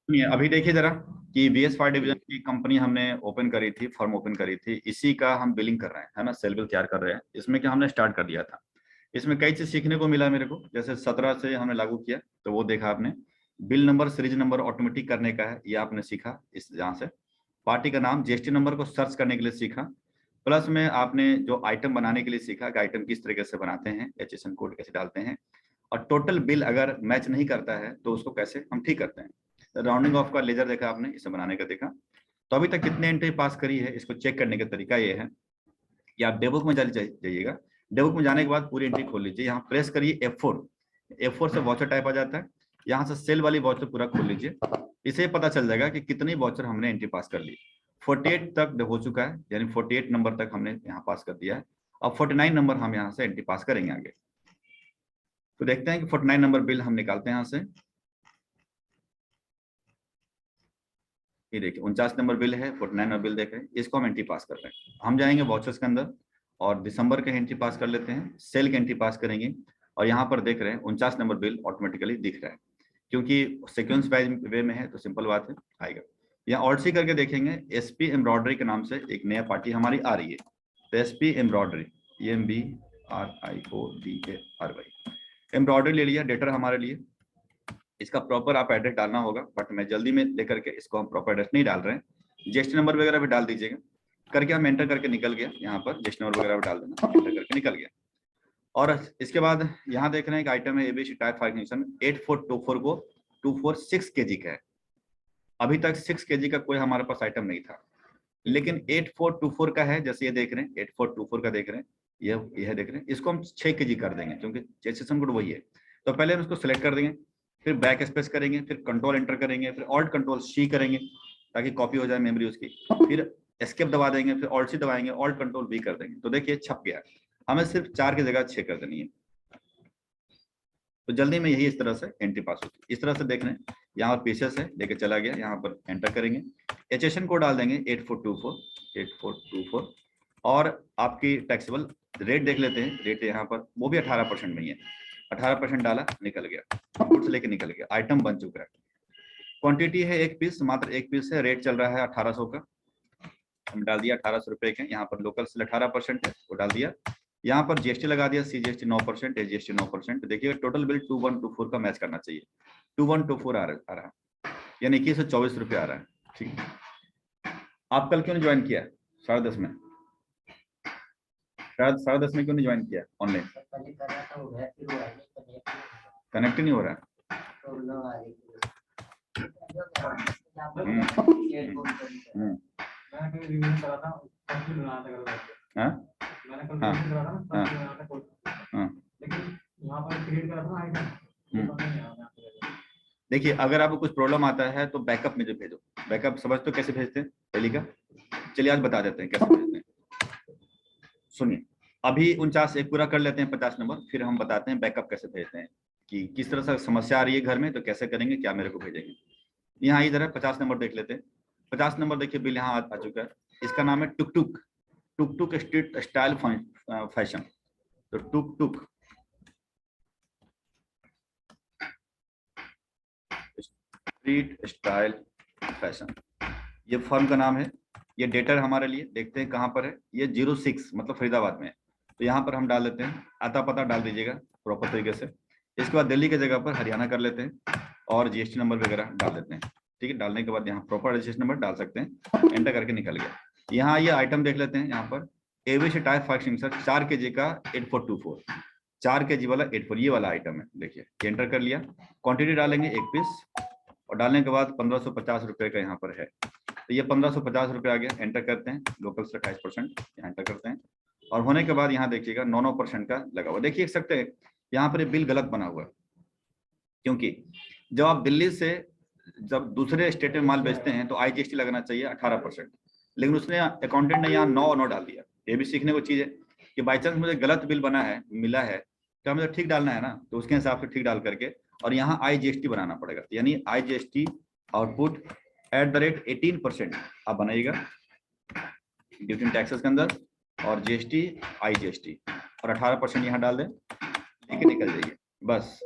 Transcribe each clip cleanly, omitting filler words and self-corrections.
सुनिए, अभी देखिए जरा कि BS5 डिवीजन की कंपनी हमने ओपन करी थी, फर्म ओपन करी थी, इसी का हम बिलिंग कर रहे हैं, है ना, सेल बिल तैयार कर रहे हैं। इसमें क्या हमने स्टार्ट कर दिया था। इसमें कई चीज सीखने को मिला मेरे को। जैसे 17 से हमने लागू किया तो वो देखा आपने, bill number series number automatic करने का है, ये आपने सीखा। इस यहाँ से पार्टी का नाम GST नंबर को सर्च करने के लिए सीखा। प्लस में आपने जो आइटम बनाने के लिए सीखा कि आइटम किस तरीके से बनाते हैं, HSN कोड कैसे डालते हैं, और टोटल बिल अगर मैच नहीं करता है तो उसको कैसे हम ठीक करते हैं। राउंडिंग ऑफ का लेजर देखा आपने, इसे बनाने का देखा। तो अभी तक कितने एंट्री पास करी है, इसको चेक करने का तरीका ये है कि आप डेबुक में जाइएगा। डेबुक में जाने के बाद पूरी एंट्री खोल लीजिए, यहाँ प्रेस करिए F4 से वॉचर टाइप आ जाता है। यहाँ से सेल वाली वॉचर पूरा खोल लीजिए, इसे पता चल जाएगा कि कितनी वॉचर हमने एंट्री पास कर ली। 48 तक हो चुका है, यानी 48 नंबर तक हमने यहाँ पास कर दिया है। अब 49 नंबर हम यहाँ से एंट्री पास करेंगे आगे। तो देखते हैं कि 49 नंबर बिल हम निकालते हैं यहाँ से। ये देखिए 49 नंबर बिल है, 49 नंबर बिल देख रहे हैं, इसको हम एंट्री पास कर रहे हैं। हम जाएंगे वॉचर्स के अंदर और दिसंबर के एंट्री पास कर लेते हैं, सेल के एंट्री पास करेंगे। और यहाँ पर देख रहे हैं 49 नंबर बिल ऑटोमेटिकली दिख रहा है, क्योंकि सीक्वेंस वाइज वे में है तो सिंपल बात है, आएगा। यहाँ ऑल्ट सी करके देखेंगे, SP एम्ब्रॉयडरी के नाम से एक नया पार्टी हमारी आ रही है। तो SP एम्ब्रॉयडरी, EMBRIODARY एम्ब्रॉयडरी ले लिया, डेटर हमारे लिए। इसका प्रॉपर आप एड्रेस डालना होगा, बट मैं जल्दी में लेकर के इसको हम प्रॉपर एड्रेस नहीं डाल रहे हैं। GST नंबर वगैरह भी डाल दीजिएगा करके। हम एंटर करके निकल गया, यहाँ पर GST नंबर वगैरह भी डाल देना, एंटर करके निकल गया। और इसके बाद यहाँ देख रहे हैं कि आइटम है ABC टाइप 5 फंक्शन 8424 को 246 kg का है। अभी तक 6 kg का कोई हमारे पास आइटम नहीं था, लेकिन 8424 का है। जैसे ये देख रहे हैं 8424 का देख रहे हैं, यह देख रहे हैं, इसको हम 6 kg कर देंगे क्योंकि HSN कोड वही है। तो पहले हम इसको सिलेक्ट कर देंगे, फिर बैक स्पेस करेंगे, फिर कंट्रोल एंटर करेंगे, फिर ऑल्ट कंट्रोल C करेंगे ताकि कॉपी हो जाए मेमोरी उसकी। फिर एस्केप दबा देंगे, फिर ऑल्ट C दबाएंगे, ऑल्ट कंट्रोल V कर देंगे। तो देखिए छप गया। हमें सिर्फ 4 की जगह 6 कर देनी है। तो जल्दी में यही इस तरह से एंट्री पास होती है। इस तरह से देख रहे हैं, यहाँ पर पीसेस है, लेके चला गया, यहाँ पर एंटर करेंगे, HSN कोड डाल देंगे 8424 और आपकी टैक्सेबल रेट देख लेते हैं। रेट यहाँ पर वो भी 18% में ही है, 18% डाला, निकल गया, इनपुट से लेके निकल गया, आइटम बन चुका है। क्वांटिटी है 1 पीस, मात्र 1 पीस है। रेट चल रहा है 1800 का, हम डाल दिया 1800 रुपए के। यहाँ पर लोकल से 18% है, वो डाल दिया। यहाँ पर GST लगा दिया, CGST 9% है, GST 9%। देखिए टोटल बिल 2124 का मैच करना चाहिए, 2124 आ रहा है, यानी 2124 रुपये आ रहा है। ठीक है, आप कल क्यों नहीं ज्वाइन किया 10:30 में? शायद 10:30 में क्यों नहीं ज्वाइन किया ऑनलाइन? कनेक्ट नहीं हो रहा है। देखिए अगर आपको कुछ प्रॉब्लम आता है तो बैकअप में जो भेजो। बैकअप समझ तो कैसे भेजते हैं पहली का? चलिए आज बता देते हैं कैसे भेजते हैं। सुनिए, अभी 49 एक पूरा कर लेते हैं, 50 नंबर, फिर हम बताते हैं बैकअप कैसे भेजते हैं, कि किस तरह से समस्या आ रही है घर में तो कैसे करेंगे, क्या मेरे को भेजेंगे। यहाँ इधर है 50 नंबर देख लेते हैं। 50 नंबर देखिए बिल यहाँ आ चुका है। इसका नाम है टुक टुक, टुक टुक स्ट्रीट स्टाइल फैशन। तो टुक टुक स्ट्रीट स्टाइल फैशन, ये फर्म का नाम है। ये डेटर हमारे लिए, देखते हैं कहाँ पर है। ये 06 मतलब फरीदाबाद में है। तो यहाँ पर हम डाल देते हैं, आता पता डाल दीजिएगा प्रॉपर तरीके से। इसके बाद दिल्ली की जगह पर हरियाणा कर लेते हैं और GST नंबर वगैरह डाल देते हैं। ठीक है, डालने के बाद यहाँ प्रॉपर रजिस्ट्रेशन नंबर डाल सकते हैं, एंटर करके निकल गया। यहाँ ये आइटम देख लेते हैं, यहाँ पर ABC टाइप 5 सर 4 kg का 8424, 4 kg वाला 84, ये वाला आइटम है। देखिए एंटर कर लिया, क्वांटिटी डालेंगे 1 पीस और डालने के बाद 1550 रुपए का यहाँ पर है। तो ये 1550 रुपये आ गया, एंटर करते हैं, लोकल से 28% यहाँ एंटर करते हैं। और होने के बाद यहाँ देखिएगा 9% का लगा हुआ। देखिए सकते हैं यहाँ पर बिल गलत बना हुआ है, क्योंकि जब आप दिल्ली से जब दूसरे स्टेट में माल बेचते हैं तो IGST लगना चाहिए 18%, लेकिन उसने अकाउंटेंट ने यहाँ 9 डाल दिया। ये भी सीखने को चीज है कि बाई चांस मुझे गलत बिल बना है, मिला है, तो हमें तो ठीक डालना है ना, तो उसके हिसाब से ठीक डाल करके और यहाँ IGST बनाना पड़ेगा। यानी IGST आउटपुट @18% आप बनाइएगा ड्यूटी टैक्सेस के अंदर, और GST IGST और 18% यहाँ डाल दें, लेके निकल जाइए। बस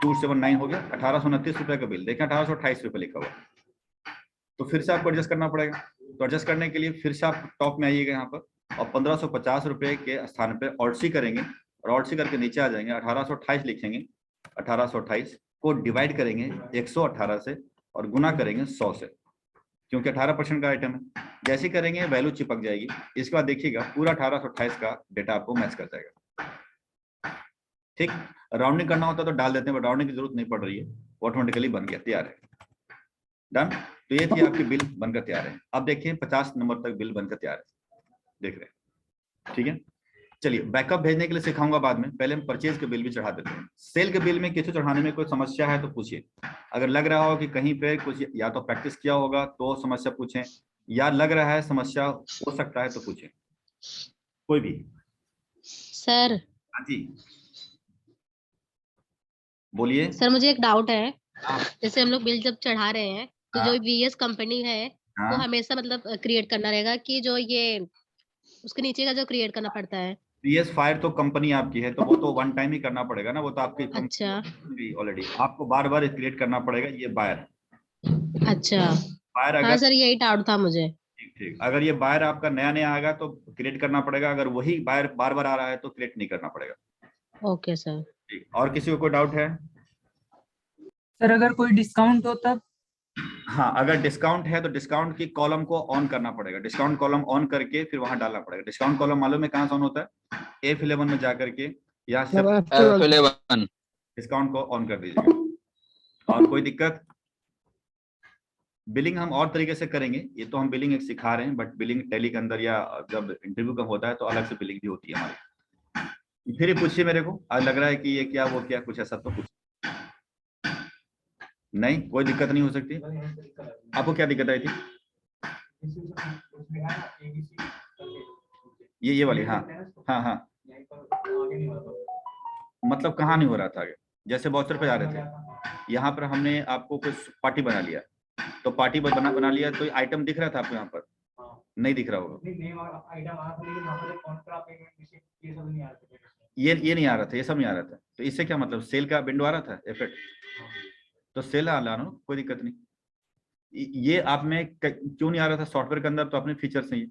279 हो गया, 1829 रुपए का बिल। देखें 1828 रुपये लिखा हुआ, तो फिर से आपको एडजस्ट करना पड़ेगा। तो एडजस्ट करने के लिए फिर से आप टॉप में आइएगा यहाँ पर और 1550 रुपए के स्थान पे ऑल्ट सी करेंगे और ऑल्ट सी करके नीचे आ जाएंगे, 1828 लिखेंगे। 1828 को डिवाइड करेंगे 118 से और गुना करेंगे 100 से, क्योंकि 18% का आइटम है। जैसे करेंगे वैल्यू चिपक जाएगी। इसके बाद देखिएगा पूरा 1828 का डेटा आपको मैच कर जाएगा। ठीक, राउंडिंग करना होता तो डाल देते हैं, बट राउंडिंग की जरूरत नहीं पड़ रही है, ऑटोमेटिकली बन गया, तैयार है, डन। तो ये थी आपकी बिल बनकर तैयार है। अब देखिए 50 नंबर तक बिल बनकर तैयार है, देख रहे हैं, ठीक है। चलिए बैकअप भेजने के लिए सिखाऊंगा बाद में, पहले हम परचेज के बिल भी चढ़ा देते हैं। सेल के बिल में किसी चढ़ाने में कोई समस्या है तो पूछिए। अगर लग रहा हो कि कहीं पे कुछ या तो प्रैक्टिस किया होगा तो समस्या पूछें, या लग रहा है समस्या हो सकता है तो पूछें, कोई भी। सर हाँ जी बोलिए। सर मुझे एक डाउट है, हाँ जैसे हम लोग बिल जब चढ़ा रहे हैं तो हाँ जो वीएस कंपनी है वो हाँ। हमेशा मतलब क्रिएट करना रहेगा कि जो ये उसके नीचे का जो क्रिएट करना पड़ता है। पीएस फायर तो कंपनी आपकी है तो वो तो वन टाइम ही करना पड़ेगा ना, वो तो आपकी अच्छा कंपनी ऑलरेडी, आपको बार बार क्रिएट करना पड़ेगा। ये बायर, अच्छा, बायर हाँ अगर, सर यही डाउट था मुझे। ठीक ठीक, अगर ये बायर आपका नया नया आएगा तो क्रिएट करना पड़ेगा, अगर वही बायर बार बार आ रहा है तो क्रिएट नहीं करना पड़ेगा। Okay sir. ठीक, और किसी को कोई डाउट है? सर अगर कोई डिस्काउंट हो तब? हाँ, अगर डिस्काउंट है तो डिस्काउंट की कॉलम को ऑन करना पड़ेगा, डिस्काउंट कॉलम ऑन करके फिर वहां डालना पड़ेगा। डिस्काउंट कॉलम मालूम है कहाँ से ऑन होता है? F11 में जाकर के, या सिर्फ F11 डिस्काउंट को ऑन कर दीजिएगा। और कोई दिक्कत? बिलिंग हम और तरीके से करेंगे, ये तो हम बिलिंग एक सिखा रहे हैं, बट बिलिंग टैली के अंदर या जब इंटरव्यू का होता है तो अलग से बिलिंग भी होती है हमारी। फिर ये पूछिए मेरे को, आज लग रहा है कि ये क्या वो क्या कुछ ऐसा, तो कुछ नहीं, कोई दिक्कत नहीं हो सकती। आपको क्या दिक्कत आई थी? ये वाली, हाँ हाँ हाँ। मतलब कहाँ नहीं हो रहा था आगे? जैसे वाउचर पे जा रहे थे, यहाँ पर हमने आपको कुछ पार्टी बना लिया, तो पार्टी बना लिया, तो आइटम दिख रहा था आपको यहाँ पर? नहीं दिख रहा होगा, ये नहीं आ रहा था, ये सब नहीं आ रहा था। तो इससे क्या मतलब, सेल का विंडो आ रहा था इफेक्ट, तो सेल आ लो, कोई दिक्कत नहीं। ये आप में क्यों नहीं आ रहा था सॉफ्टवेयर के अंदर? तो अपने फीचर से ये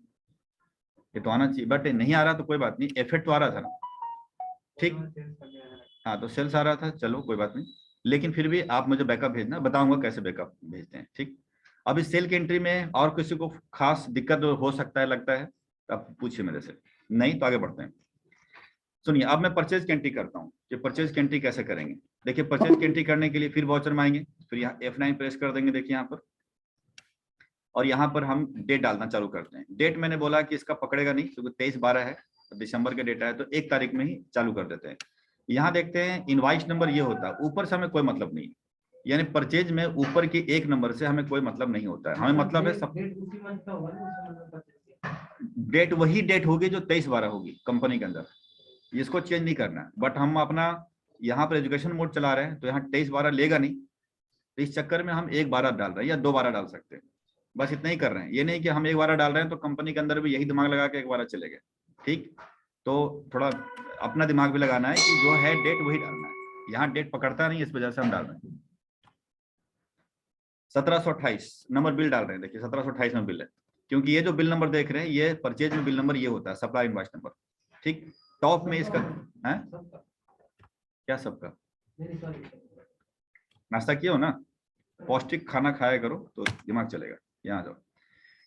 तो आना चाहिए, बट नहीं आ रहा तो कोई बात नहीं, इफेक्ट तो आ रहा था ना, ठीक। हाँ तो सेल्स आ रहा था, चलो कोई बात नहीं, लेकिन फिर भी आप मुझे बैकअप भेजना, बताऊंगा कैसे बैकअप भेजते हैं, ठीक। अभी सेल की एंट्री में और किसी को खास दिक्कत हो सकता है, लगता है तो आप पूछिए मेरे से, नहीं तो आगे बढ़ते हैं। सुनिए, अब मैं परचेज की एंट्री करता हूँ कि परचेज की एंट्री कैसे करेंगे। देखिए परचेज की एंट्री करने के लिए फिर वाउचर में आएंगे, फिर यहाँ F9 प्रेस कर देंगे, देखिए यहाँ पर, और यहाँ पर हम डेट डालना चालू करते हैं। डेट मैंने बोला कि इसका पकड़ेगा नहीं, क्योंकि 23/12 है, दिसंबर का डेटा है, तो 1 तारीख में ही चालू कर देते हैं। यहाँ देखते हैं इनवाइस नंबर ये होता है, ऊपर से हमें कोई मतलब नहीं, यानी परचेज में ऊपर की 1 नंबर से हमें कोई मतलब नहीं होता है, हमें मतलब है सब डेट वही डेट होगी जो 23/12 होगी कंपनी के अंदर, इसको चेंज नहीं करना है। बट हम अपना यहाँ पर एजुकेशन मोड चला रहे हैं तो यहाँ 23/12 लेगा नहीं, तो इस चक्कर में हम 1/12 डाल रहे हैं या 2/12 डाल सकते हैं, बस इतना ही कर रहे हैं। ये नहीं कि हम 1/12 डाल रहे हैं तो कंपनी के अंदर भी यही दिमाग लगा के 1/12 चले गए, ठीक। तो थोड़ा अपना दिमाग भी लगाना है कि जो है डेट वही डालना है, यहाँ डेट पकड़ता नहीं, इस वजह से हम डाल रहे हैं। 1728 नंबर बिल डाल रहे हैं, देखिए 1728 में बिल है, क्योंकि ये जो बिल नंबर देख रहे हैं ये परचेज में बिल नंबर ये होता है, सप्लाई इनवॉइस नंबर, ठीक। टॉप में इसका है क्या, सबका नाश्ता किया हो ना, पौष्टिक खाना खाया करो तो दिमाग चलेगा। यहाँ जाओ,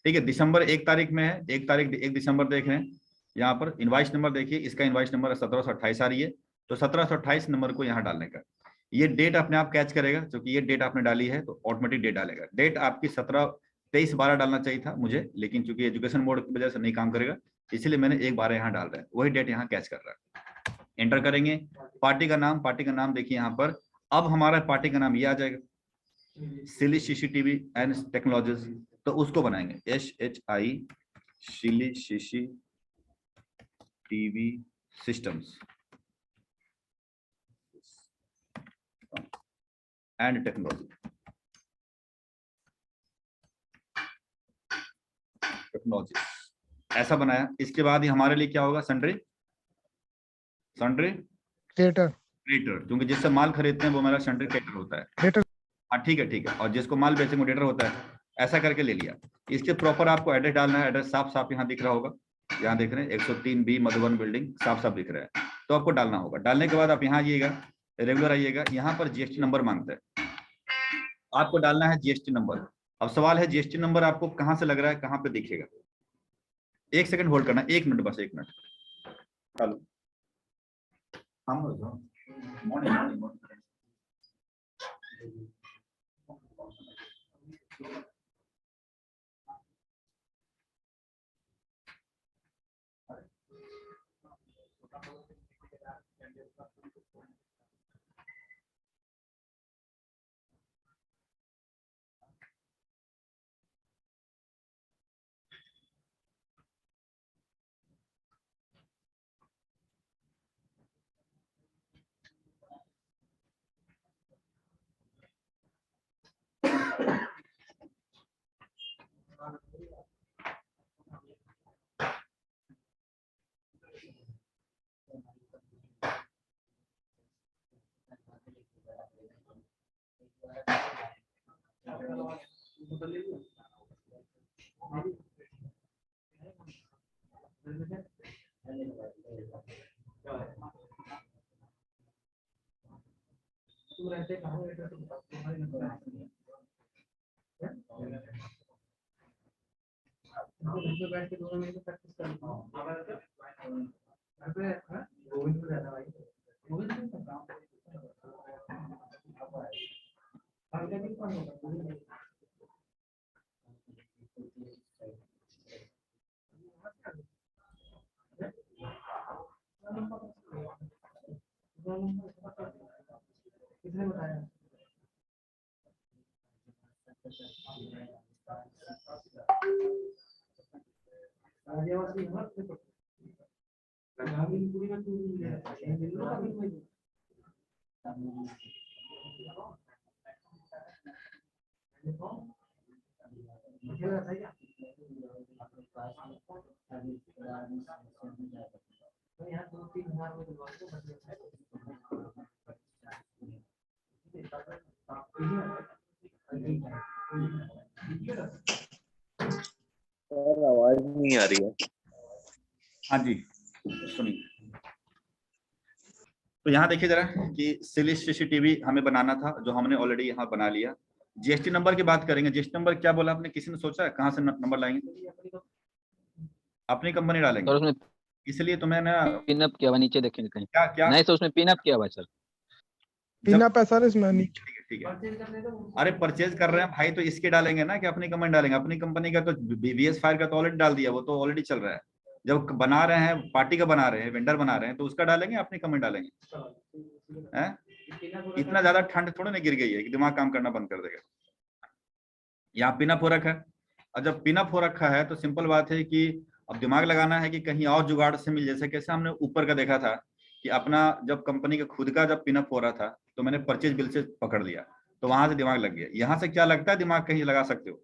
ठीक है। दिसंबर 1 तारीख में है, 1 दिसंबर देख रहे हैं, यहाँ पर इनवाइस नंबर देखिए, इसका इनवाइस नंबर 1728 आ रही है, तो 1728 नंबर को यहाँ डालने का, ये डेट अपने आप कैच करेगा, क्योंकि ये डेट आपने डाली है तो ऑटोमेटिक डेट डालेगा। डेट आपकी 23/12 डालना चाहिए था मुझे, लेकिन चूंकि एजुकेशन मोड की वजह से नहीं काम करेगा, इसलिए मैंने 1/12 यहाँ डाल रहा है, वही डेट यहाँ कैच कर रहा है। एंटर करेंगे, पार्टी का नाम देखिए यहाँ पर, अब हमारा पार्टी का नाम ये आ जाएगा, सिली CCTV एंड टेक्नोलॉजीज, तो उसको बनाएंगे SHI silly CCTV systems and technology, ऐसा बनाया। इसके बाद ही हमारे लिए क्या होगा, सन्ड्री क्रेडिटर, क्योंकि जिससे माल खरीदते हैं वो हमारा सन्ड्री क्रेडिटर होता है। हाँ ठीक है, और जिसको माल बेचेंगे वो डेटर होता है, ऐसा करके ले लिया। इसके प्रॉपर आपको एड्रेस डालना है। एड्रेस साफ साफ यहाँ दिख रहा होगा, यहाँ देख रहे हैं 103B मधुबन बिल्डिंग, साफ साफ दिख रहा है। तो आपको डालना होगा। डालने के बाद आप यहाँ आइएगा, रेगुलर आइएगा, यहाँ पर जीएसटी नंबर मांगता है, आपको डालना है जीएसटी नंबर। अब सवाल है जीएसटी नंबर आपको कहाँ से लग रहा है, कहाँ पे दिखेगा? 1 सेकंड होल्ड करना, 1 मिनट, बस 1 मिनट। Hello, morning. आवाज नहीं आ रही है। हाँ जी, सुनिए। तो यहाँ देखिए जरा कि सिलिस सीसीटीवी हमें बनाना था, जो हमने ऑलरेडी यहाँ बना लिया। जीएसटी नंबर की बात करेंगे। जीएसटी नंबर क्या बोला आपने, किसी ने सोचा है कहाँ से नंबर लाएंगे? अपनी कंपनी डालेंगे। सर उसमें इसलिए तो मैंने पिन अप किया हुआ, नीचे देखेंगे कहीं। क्या क्या नहीं सर, उसमें पिन अप किया हुआ है सर। बिना पैसा इसमें नीचे। ठीक है। अरे परचेज कर रहे हैं भाई, तो इसके डालेंगे ना कि अपनी कंपनी डालेंगे? अपनी कंपनी का तो बीवीएस फायर का तो ऑलरेडी डाल दिया, वो तो ऑलरेडी चल रहा है। जब बना रहे हैं, पार्टी का बना रहे हैं, वेंडर बना रहे हैं, तो उसका डालेंगे, अपनी कंपनी डालेंगे? हैं? इतना ज्यादा ठंड थोड़ी ना गिर गई है कि दिमाग काम करना बंद कर देगा। यहाँ पिनअप हो रखा है। और जब पिनअप हो रखा है तो सिंपल बात है कि अब दिमाग लगाना है कि कहीं और जुगाड़ से मिल, जैसे कैसे हमने ऊपर का देखा था कि अपना जब कंपनी का खुद का जब पिनअप हो रहा था तो मैंने परचेज बिल से पकड़ लिया, तो वहां से दिमाग लग गया। यहाँ से क्या लगता है दिमाग कहीं लगा सकते हो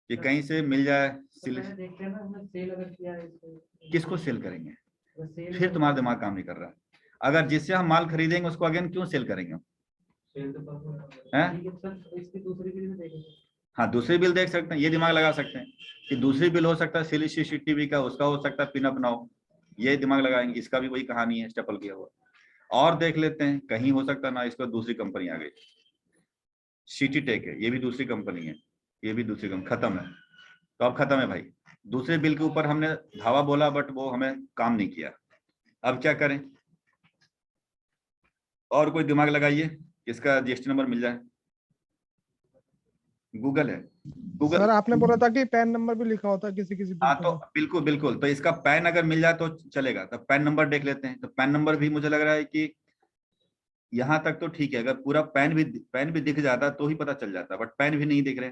कि कहीं से मिल जाए? किसको सेल करेंगे? फिर तुम्हारा दिमाग काम नहीं कर रहा है। अगर जिससे हम माल खरीदेंगे उसको अगेन क्यों सेल करेंगे? हाँ, दूसरी बिल देख सकते हैं, ये दिमाग लगा सकते हैं कि दूसरी बिल हो सकता है सिलिस सीसीटीवी का, उसका हो सकता है पिनअप ना हो, ये दिमाग लगाएंगे। इसका भी वही कहानी है, स्टेपल किया हुआ। और देख लेते हैं, कहीं हो सकता ना इसको दूसरी कंपनी आ गई, सिटी टेक है, ये भी दूसरी कंपनी है, ये भी दूसरी कंपनी, खत्म है। तो अब खत्म है भाई। दूसरे बिल के ऊपर हमने धावा बोला बट वो हमें काम नहीं किया। अब क्या करें? और कोई दिमाग लगाइए किसका जीएसटी नंबर मिल जाए। गूगल है, गूगल। सर आपने बोला था कि पैन नंबर भी लिखा होता है किसी किसी हाँ बिल तो पे। बिल्कुल बिल्कुल, तो इसका पैन अगर मिल जाए तो चलेगा। तो पैन नंबर देख लेते हैं। तो पैन नंबर भी मुझे लग रहा है कि यहाँ तक तो ठीक है। अगर पूरा पैन भी दिख जाता तो ही पता चल जाता, बट पैन भी नहीं दिख रहे।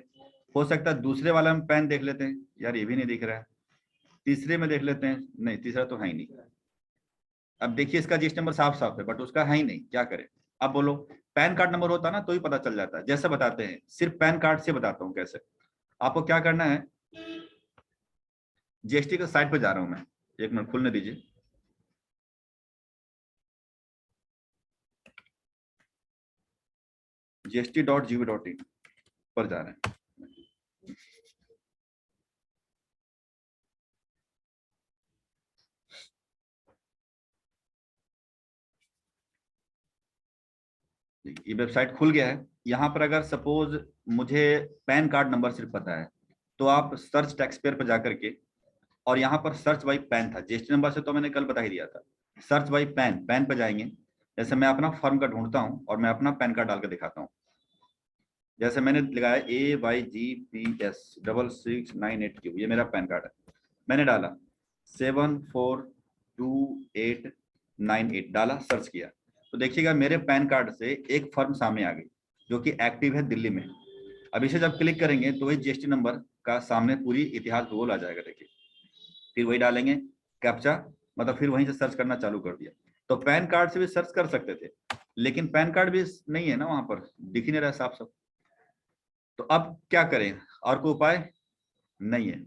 हो सकता है दूसरे वाला में पैन देख लेते हैं। यार ये भी नहीं दिख रहा है। तीसरे में देख लेते हैं। नहीं, तीसरा तो है ही नहीं। अब देखिए इसका जीएसटी नंबर साफ साफ है बट उसका है ही नहीं, क्या करें? अब बोलो, पैन कार्ड नंबर होता ना तो ही पता चल जाता है। जैसे बताते हैं, सिर्फ पैन कार्ड से बताता हूँ कैसे। आपको क्या करना है, जीएसटी के साइट पे जा रहा हूं मैं, 1 मिनट खुलने दीजिए। gst.gov.in पर जा रहे हैं। ये वेबसाइट खुल गया है। यहाँ पर अगर सपोज मुझे पैन कार्ड नंबर सिर्फ पता है, तो आप सर्च टैक्स पेयर पर जाकर के, और यहाँ पर सर्च बाई पैन था, जीएसटी नंबर से तो मैंने कल बता ही दिया था। सर्च बाई पैन, पैन पर जाएंगे। जैसे मैं अपना फर्म का ढूंढता हूँ और मैं अपना पैन कार्ड डाल के दिखाता हूँ। जैसे मैंने लगाया AYGPS6698Q, ये मेरा पैन कार्ड है। मैंने डाला 742898 डाला, सर्च किया, तो देखिएगा मेरे पैन कार्ड से एक फर्म सामने आ गई जो कि एक्टिव है दिल्ली में। अब इसे जब क्लिक करेंगे तो वही जीएसटी नंबर का सामने पूरी इतिहास भूगोल आ जाएगा। देखिए, फिर वही डालेंगे कैप्चा, मतलब फिर वहीं से सर्च करना चालू कर दिया। तो पैन कार्ड से भी सर्च कर सकते थे, लेकिन पैन कार्ड भी नहीं है ना, वहां पर दिख ही नहीं रहा साफ साफ। तो अब क्या करें, और कोई उपाय नहीं है।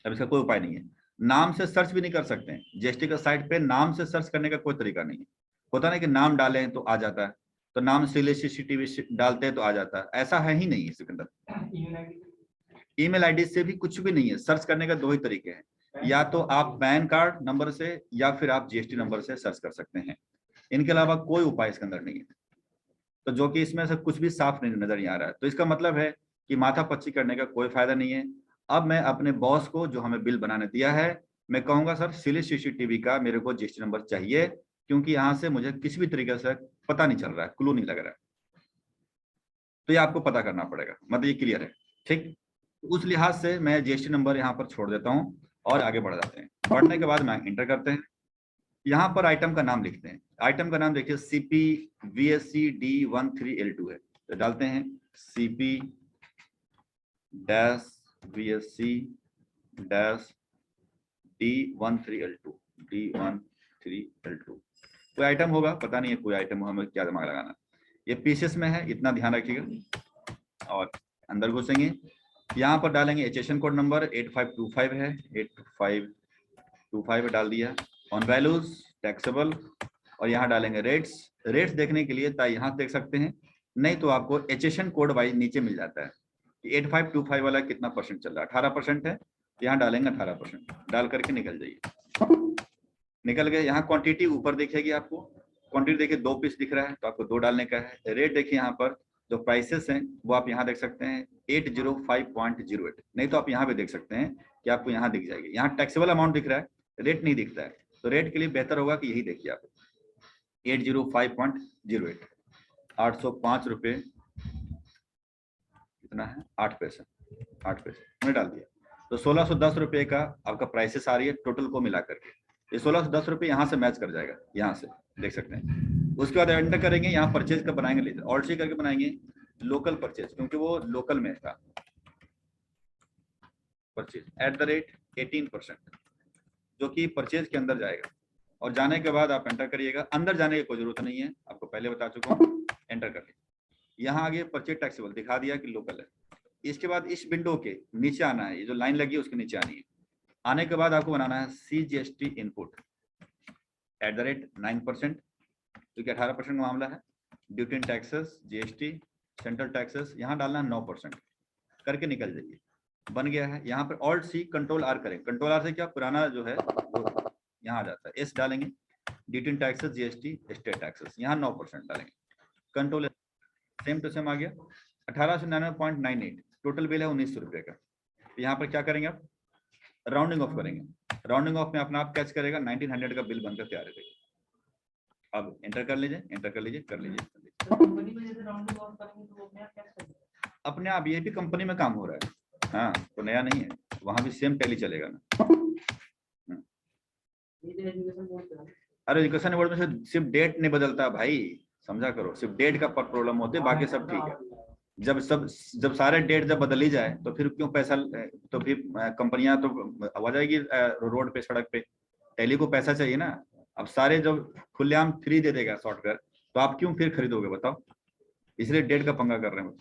अब इसका कोई उपाय नहीं है। नाम से सर्च भी नहीं कर सकते हैं जीएसटी का साइट पे, नाम से सर्च करने का कोई तरीका नहीं है। होता नहीं कि नाम डालें तो आ जाता है, तो नाम CCTV डालते हैं तो आ जाता है, ऐसा है ही नहीं इसके अंदर। ईमेल आईडी से भी कुछ भी नहीं है। सर्च करने का दो ही तरीके हैं, या तो आप पैन कार्ड नंबर से या फिर आप जीएसटी नंबर से सर्च कर सकते हैं। इनके अलावा कोई उपाय इसके अंदर नहीं है। तो जो कि इसमें से कुछ भी साफ नहीं नजर नहीं आ रहा है, तो इसका मतलब है कि माथापच्ची करने का कोई फायदा नहीं है। अब मैं अपने बॉस को, जो हमें बिल बनाने दिया है, मैं कहूंगा सर CCTV का मेरे को जीएसटी नंबर चाहिए, क्योंकि यहाँ से मुझे किसी भी तरीके से पता नहीं चल रहा है, क्लू नहीं लग रहा है। तो ये आपको पता करना पड़ेगा, मतलब ये क्लियर है, ठीक। उस लिहाज से मैं जीएसटी नंबर यहाँ पर छोड़ देता हूँ और आगे बढ़ जाते हैं। बढ़ने के बाद मैं इंटर करते हैं। यहाँ पर आइटम का नाम लिखते हैं। आइटम का नाम देखिए CP-VSC-D13L2 है, तो डालते हैं CP-VSC-D13L2, D13L2 कोई आइटम होगा, पता नहीं है कोई आइटम, हमें क्या दिमाग लगाना। ये पीसेस में है, इतना ध्यान रखिएगा। और अंदर घुसेंगे, यहाँ पर डालेंगे एचएसएन कोड नंबर 8525 है, 8525 डाल दिया। ऑन वैल्यूज टैक्सेबल, और यहाँ डालेंगे रेट्स। रेट्स देखने के लिए ताकि यहाँ देख सकते हैं, नहीं तो आपको एचएसएन कोड वाइज नीचे मिल जाता है कि 8525 वाला कितना परसेंट चल रहा है। 18% है, यहाँ डालेंगे 18%, डाल करके निकल जाइए। निकल गए। यहाँ क्वांटिटी ऊपर दिखेगी आपको, क्वांटिटी देखिए 2 पीस दिख रहा है, तो आपको 2 डालने का है। रेट देखिए यहाँ पर जो प्राइसेस हैं वो आप यहाँ देख सकते हैं 805.08, नहीं तो आप यहाँ भी देख सकते हैं कि आपको यहाँ दिख जाएगी। यहाँ टैक्सेबल अमाउंट दिख रहा है, रेट नहीं दिखता है, तो रेट के लिए बेहतर होगा कि यही देखिए आप 805.08, 805 रुपये कितना है, 8 पैसे, 8 पैसे मैंने डाल दिया। तो 1610 रुपये का आपका प्राइसेस आ रही है टोटल को मिला करके। ये 1610 रुपये यहाँ से मैच कर जाएगा, यहाँ से देख सकते हैं। उसके बाद एंटर करेंगे, यहाँ परचेज का बनाएंगे, लीजिए ऑल्ट सी करके बनाएंगे लोकल परचेज, क्योंकि वो लोकल में था। परचेज @18%, जो कि परचेज के अंदर जाएगा। और जाने के बाद आप एंटर करिएगा। अंदर जाने की कोई जरूरत नहीं है, आपको पहले बता चुका हूँ। एंटर कर लीजिए। यहाँ आगे परचेज टैक्सेबल दिखा दिया कि लोकल है। इसके बाद इस विंडो के नीचे आना है, ये जो लाइन लगी है उसके नीचे आनी है। आने के बाद आपको बनाना है CGST इनपुट @9%, क्योंकि 18% का मामला है। Duty and taxes, GST, central taxes, यहाँ डालना है 9% करके निकल जाइए। बन गया है। यहाँ पर ऑल्ट सी कंट्रोल R करें। कंट्रोल R से क्या पुराना जो है वो यहाँ आ जाता है। S डालेंगे, duty and taxes, GST, state taxes, यहाँ 9% डालेंगे। कंट्रोल सेम टू सेम आ गया। 1899.98 टोटल बिल है 1900 रुपये का। तो यहाँ पर क्या करेंगे आप, राउंडिंग ऑफ करेंगे। राउंडिंग ऑफ में अपना आप कैच करेगा, 1900 का बिल बनकर तैयार है। अब एंटर कर लीजिए, एंटर कर लीजिए, कर लीजिए। अपने आप, ये भी कंपनी में काम हो रहा है, हाँ, तो नया नहीं है, वहां भी सेम टैली चलेगा ना। अरे एजुकेशन बोर्ड में सिर्फ डेट नहीं बदलता भाई, समझा करो, सिर्फ डेट का प्रॉब्लम होती है, बाकी सब ठीक है। जब सारे डेट जब बदल ही जाए तो फिर क्यों पैसा, तो फिर कंपनियां तो आ जाएगी रोड पे, सड़क पे। टैली को पैसा चाहिए ना। अब सारे जब खुलेआम फ्री दे देगा सॉफ्टवेयर, तो आप क्यों फिर खरीदोगे बताओ। इसलिए डेट का पंगा कर रहे हैं।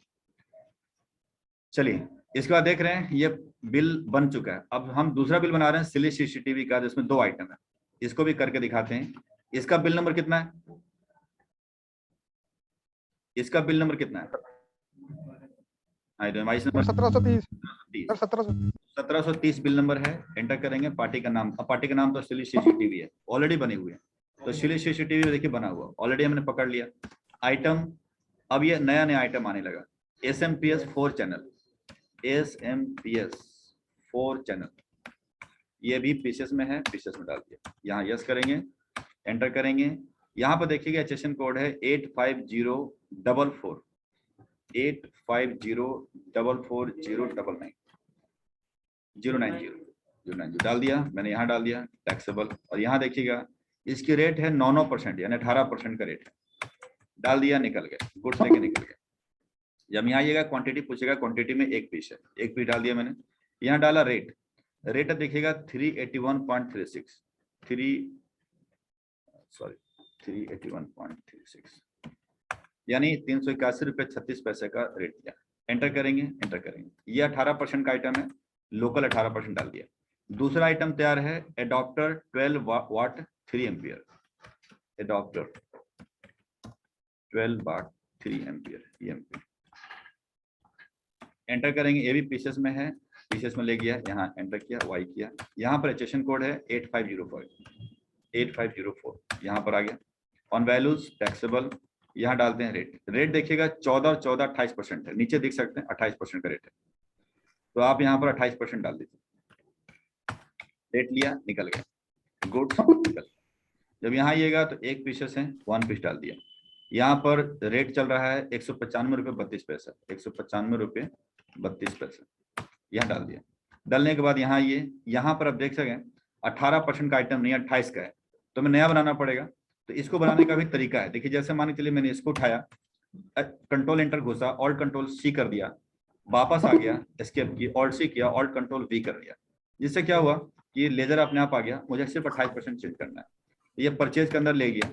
चलिए, इसके बाद देख रहे हैं ये बिल बन चुका है। अब हम दूसरा बिल बना रहे हैं CCTV का, जिसमें 2 आइटम है। इसको भी करके दिखाते हैं। इसका बिल नंबर कितना है, इसका बिल नंबर कितना है, invoice number 1730 30 sir 1700 1730 bill number है, एंटर करेंगे। पार्टी का नाम, अब पार्टी का नाम तो सिली सीसीटीवी है, ऑलरेडी बनी हुई है, तो सिली सीसीटीवी देखिए बना हुआ ऑलरेडी हमने पकड़ लिया। आइटम, अब ये नया नया आइटम आने लगा, SMPS 4 चैनल, SMPS 4 चैनल, ये भी पीसेस में है, पीसेस में डाल दिया। यहाँ यस करेंगे, एंटर करेंगे। यहाँ पर देखिएगा HSN कोड है 850444 85044099 090 डाल दिया मैंने, यहाँ डाल दिया टैक्सेबल। और यहाँ देखिएगा इसकी रेट है 9% यानी 18% का रेट है, डाल दिया, निकल गए, गुड्स लेके निकल गए। जब यहाँ आइएगा क्वांटिटी पूछेगा, क्वांटिटी में एक पीस है, एक पीस डाल दिया मैंने। यहाँ डाला रेट, रेट देखिएगा 381.36 381.36 यानी 381 रुपये 36 पैसे का रेट दिया। एंटर करेंगे, एंटर करेंगे। ये 18% का आइटम है, लोकल 18% डाल दिया। दूसरा आइटम तैयार है, एडॉप्टर 12 वाट 3 एम्पियर, एडॉप्टर 12 वाट 3 एम्पियर, एंटर करेंगे। ये भी पीसेस में है, पीसेस में ले गया, यहाँ एंटर किया, वाई किया। यहाँ पर HSN कोड है 8504 यहाँ पर आ गया। ऑन वैल्यूज टैक्सेबल, यहाँ डालते हैं रेट, रेट देखिएगा 14 और 14 28% है, नीचे देख सकते हैं 28% का रेट है, तो आप यहाँ पर 28% डाल दीजिए। रेट लिया, निकल गया, गुड्स निकल। जब यहाँ आइएगा तो एक पीसेस है, 1 पीस डाल दिया। यहाँ पर रेट चल रहा है 195 रुपये 32 पैसा, 195 रुपये 32 पैसा, यहाँ डाल दिया। डालने के बाद यहाँ ये, यहाँ पर आप देख सकें 18% का आइटम नहीं, 28 का है, तो हमें नया बनाना पड़ेगा। तो इसको बनाने का भी तरीका है, देखिए जैसे मान के चलिए मैंने इसको उठाया, कंट्रोल एंटर घुसा, ऑल्ट कंट्रोल C कर दिया, वापस आ गया, एस्केप की, ऑल्ट C किया, ऑल्ट कंट्रोल V कर दिया, जिससे क्या हुआ कि लेजर अपने आप आ गया। मुझे सिर्फ 28% चेंज करना है, ये परचेज के अंदर ले गया।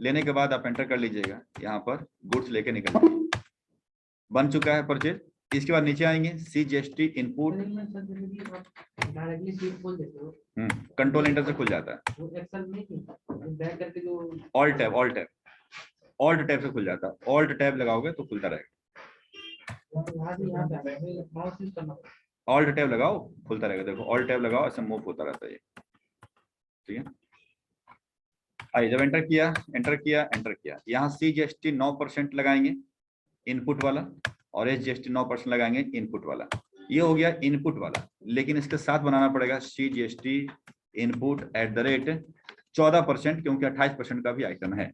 लेने के बाद आप एंटर कर लीजिएगा, यहाँ पर गुड्स लेके निकल जाइए, बन चुका है परचेज। इसके बाद नीचे आएंगे, CGST इनपुट, कंट्रोल एंटर से खुल जाता है, ऑल्ट टैब से खुल जाता है, ऑल्ट टैब लगाओगे तो खुलता रहेगा, ऑल्ट टैब लगाओ खुलता रहेगा। देखो ऑल्ट टैब लगाओ, ऐसे मूव होता रहता है ये, ठीक है। आइए, जब एंटर किया, एंटर किया, यहाँ CGST 9% लगाएंगे इनपुट वाला, और SGST 9% लगाएंगे इनपुट वाला। ये हो गया इनपुट वाला, लेकिन इसके साथ बनाना पड़ेगा CGST इनपुट @ 14%, क्योंकि 28% का भी आइटम है,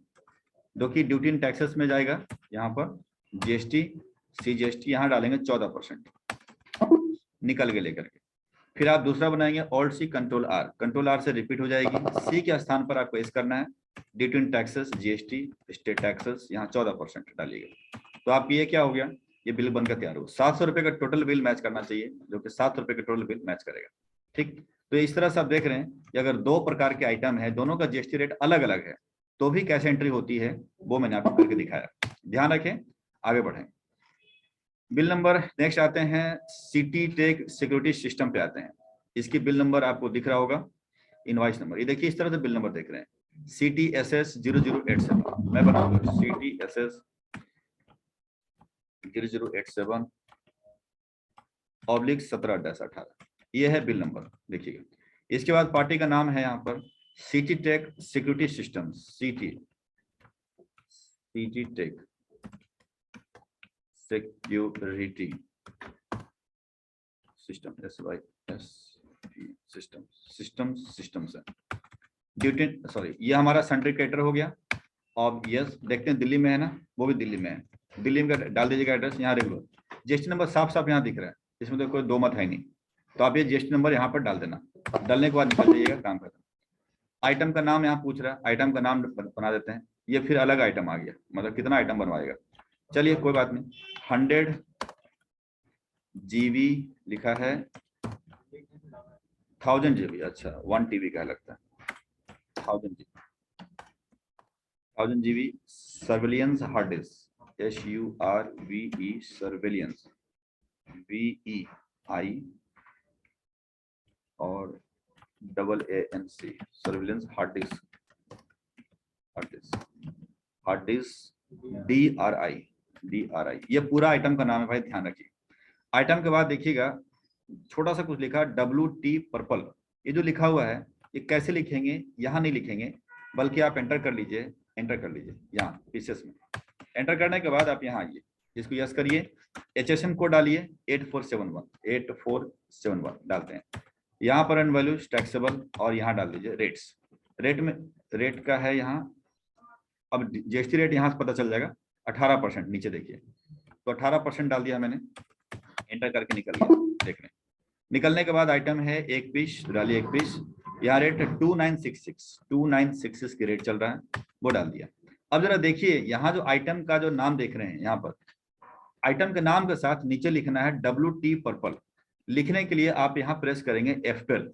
जो कि ड्यूटी इन टैक्सेस में जाएगा। यहाँ पर GST CGST यहाँ डालेंगे 14%, निकल के लेकर के। फिर आप दूसरा बनाएंगे ऑल्ट C कंट्रोल R से रिपीट हो जाएगी। C के स्थान पर आपको इस करना है, ड्यूटी इन टैक्सेस GST स्टेट टैक्सेस, यहाँ 14% डालिएगा। तो आप ये क्या हो गया, ये बिल बनकर तैयार हो। 700 रुपये का टोटल बिल मैच करना चाहिए, जो कि 700 रुपये का टोटल बिल मैच करेगा, ठीक। तो इस तरह से आप देख रहे हैं कि अगर 2 प्रकार के आइटम है, दोनों का GST रेट अलग अलग है, तो भी कैसे एंट्री होती है वो मैंने आपको करके दिखाया। ध्यान रखें, आगे बढ़ें। बिल नंबर नेक्स्ट आते हैं, सिटी टेक सिक्योरिटी सिस्टम पे आते हैं। इसकी बिल नंबर आपको दिख रहा होगा, इनवाइस नंबर, ये देखिए इस तरह से बिल नंबर देख रहे हैं, CTSS 0087, मैं बनाऊंगा CTSS 0087/17-18, ये है बिल नंबर, देखिएगा। इसके बाद पार्टी का नाम है यहाँ पर city tech security system, city tech security system, systems है। ड्यूटी, सॉरी, ये हमारा सेंट्रिक कैटर हो गया। और यस, देखते हैं दिल्ली में है ना, वो भी दिल्ली में है, दिल्ली में डाल दीजिएगा एड्रेस। यहाँ रेगुलर GST नंबर साफ साफ यहाँ दिख रहा है, इसमें तो कोई दो मत है नहीं, तो आप ये GST नंबर यहाँ पर डाल देना। डालने के बाद निकल जाइएगा, काम खत्म। आइटम का नाम यहाँ पूछ रहा है, आइटम का नाम बना देते हैं। ये फिर अलग आइटम आ गया, मतलब कितना आइटम बनवाएगा, चलिए कोई बात नहीं। 100 GB लिखा है, 1000 GB, अच्छा 1 TB का लगता है, 1000 GB surveillance hard disk, SURVE surveillance, VEI और AANC surveillance hard disk DRI, ये पूरा आइटम का नाम है भाई, ध्यान रखिए। आइटम के बाद देखिएगा छोटा सा कुछ लिखा WT पर्पल, ये जो लिखा हुआ है ये कैसे लिखेंगे, यहाँ नहीं लिखेंगे बल्कि आप एंटर कर लीजिए, यहाँ पीसेस में एंटर करने के बाद आप यहाँ आइए, इसको यस करिए, HSN कोड डालिए 8471 डालते हैं, यहाँ पर एंड वैल्यूज टैक्सेबल और यहाँ डाल दीजिए रेट्स, रेट का है यहाँ, अब GST रेट यहाँ से पता चल जाएगा 18%, नीचे देखिए तो 18% डाल दिया मैंने, एंटर करके निकल गया, देखने निकलने के बाद आइटम है एक पीस, डालिए एक पीस, यहाँ रेट 2966 की रेट चल रहा है, वो डाल दिया। अब जरा देखिए यहाँ जो आइटम का जो नाम देख रहे हैं, यहाँ पर आइटम के नाम के साथ नीचे लिखना है WT पर्पल, लिखने के लिए आप यहाँ प्रेस करेंगे F12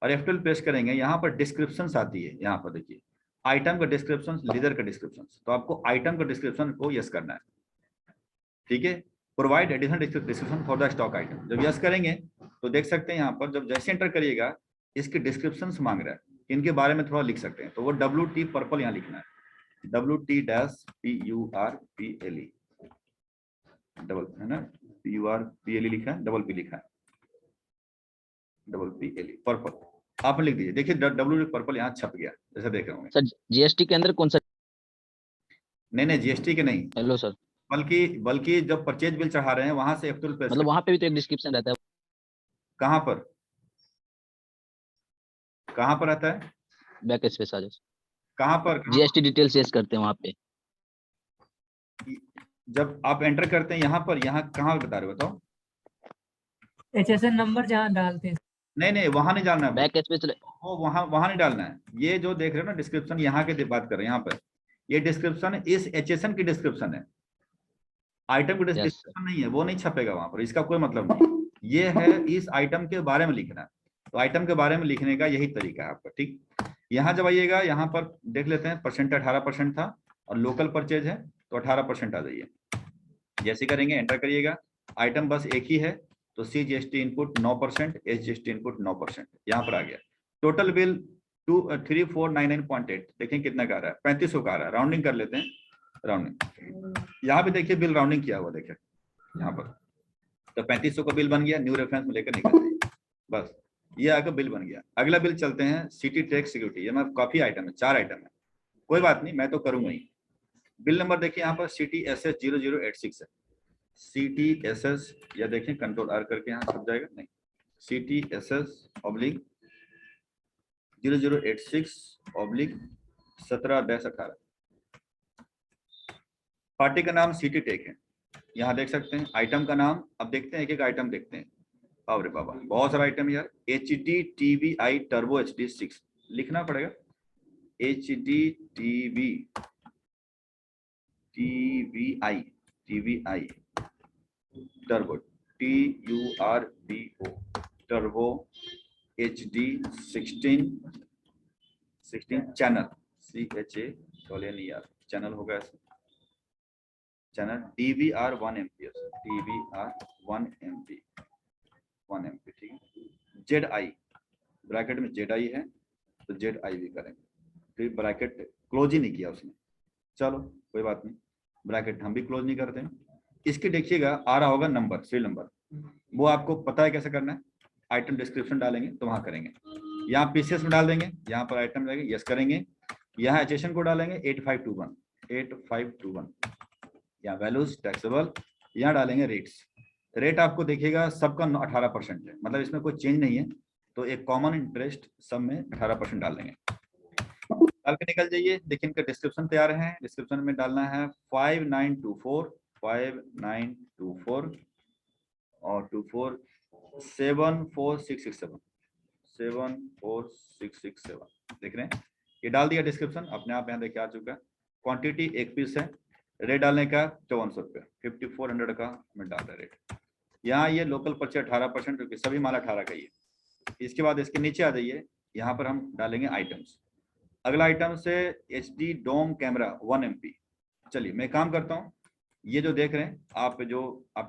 और F12 प्रेस करेंगे, यहाँ पर डिस्क्रिप्शन आती है, यहाँ पर देखिए आइटम का डिस्क्रिप्शन, लीडर का डिस्क्रिप्शन, तो आपको आइटम का डिस्क्रिप्शन को यस करना है, ठीक है। Provide additional description for the stock item, जब यस करेंगे तो देख सकते हैं यहाँ पर जब जैसे एंटर करिएगा इसके डिस्क्रिप्शन मांग रहा है, इनके बारे में थोड़ा लिख सकते हैं, तो वो WT पर्पल यहाँ लिखना है, WT-PURPLE डबल है ना, PURPLE लिखा है, डबल P लिखा है, PLE पर्पल आपने लिख दीजिए, देखिए WT पर्पल यहाँ छप गया जैसे देख रहे होंगे। सर GST के अंदर कौन सा? नहीं GST के नहीं, हेलो सर, बल्कि जब परचेज बिल चढ़ा रहे हैं वहां से F12 प्रेस, मतलब वहां पे भी तो एक डिस्क्रिप्शन रहता है। कहाँ पर रहता है, बैक स्पेस आ जाओ, कहाँ पर GST डिटेल शेयर करते हैं वहां पे, जब आप एंटर करते हैं यहाँ पर, यहाँ कहाँ बता रहे हो बताओ, HSN नंबर जहाँ डालते हैं। नहीं वहां नहीं डालना है, बैक स्पेस वो वहां नहीं डालना है, ये जो देख रहे हो ना डिस्क्रिप्शन, यहाँ के बात कर रहे हैं, यहाँ पर ये डिस्क्रिप्शन इस HSN की डिस्क्रिप्शन है, आइटम की डिस्क्रिप्शन नहीं है, वो नहीं छपेगा वहां पर, इसका कोई मतलब नहीं, ये है इस आइटम के बारे में लिखना है, तो आइटम के बारे में लिखने का यही तरीका है आपका, ठीक। यहाँ जब आइएगा यहाँ पर देख लेते हैं, परसेंट 18% था और लोकल परचेज है तो 18% आ जाइए, जैसे करेंगे एंटर करिएगा, आइटम बस एक ही है तो CGST इनपुट 9%, SGST इनपुट 9%, यहाँ पर आ गया, टोटल बिल 3499.8, देखें कितना का आ रहा है, 3500 का आ रहा है, राउंडिंग कर लेते हैं, राउंडिंग, यहाँ भी देखिए बिल राउंडिंग किया हुआ देखिए यहाँ पर, तो 3500 का बिल बन गया, न्यू रेफरेंस में लेकर निकल जाइए, बस ये आकर बिल बन गया। अगला बिल चलते हैं सिटी टैक्स सिक्योरिटी, ये मैं काफी आइटम है, 4 आइटम है, कोई बात नहीं मैं तो करूंगा ही। बिल नंबर देखिए यहाँ पर CTSS 0086 है, CTSS या देखें Ctrl R करके यहाँ छप जाएगा, नहीं CTSS/0086/17-18, पार्टी का नाम सिटी टेक है, यहाँ देख सकते हैं, आइटम का नाम, अब देखते हैं एक एक आइटम देखते हैं, अरे बाबा बहुत सारा आइटम यार, HD TVI टर्बो HD 6 लिखना पड़ेगा, HD TVI turbo TURBO turbo HD 16 channel CHA channel होगा, channel DVR 1 MB, DVR 1 MB, ठीक है। ZI ब्रैकेट में ZI है तो ZI भी करेंगे, फिर ब्रैकेट क्लोज ही नहीं किया उसने, चलो कोई बात नहीं, ब्रैकेट हम भी क्लोज नहीं करते हैं। इसके देखिएगा आ रहा होगा नंबर, सीरियल नंबर, वो आपको पता है कैसे करना है, आइटम डिस्क्रिप्शन डालेंगे तो वहां करेंगे, यहाँ पीसीएस में डाल देंगे, यहाँ पर आइटम जाएंगे यस करेंगे, यहाँ HSN को डालेंगे 8521, यहाँ वैल्यूज टैक्सेबल, यहाँ डालेंगे रेट्स, रेट आपको देखिएगा सबका 18% है, मतलब इसमें कोई चेंज नहीं है, तो एक कॉमन इंटरेस्ट सब में 18% डाल देंगे, डाल के निकल जाइए। देखिए इनका डिस्क्रिप्शन तैयार है, डिस्क्रिप्शन में डालना है 5924 और 24 74667 देख रहे हैं, ये डाल दिया डिस्क्रिप्शन अपने आप, यहाँ देखिए आ चुका है, क्वांटिटी एक पीस है, रेट डालने का 5400 रुपये, 5400 का मैं डाल रहा रेट, यहाँ ये लोकल परचेज 18%, क्योंकि सभी माल 18 का ही है। इसके बाद इसके नीचे आ जाइए, यहाँ पर हम डालेंगे आइटम्स, अगला आइटम से HD डोम कैमरा 1 MP, चलिए मैं काम करता हूँ, ये जो देख रहे हैं आप, जो आप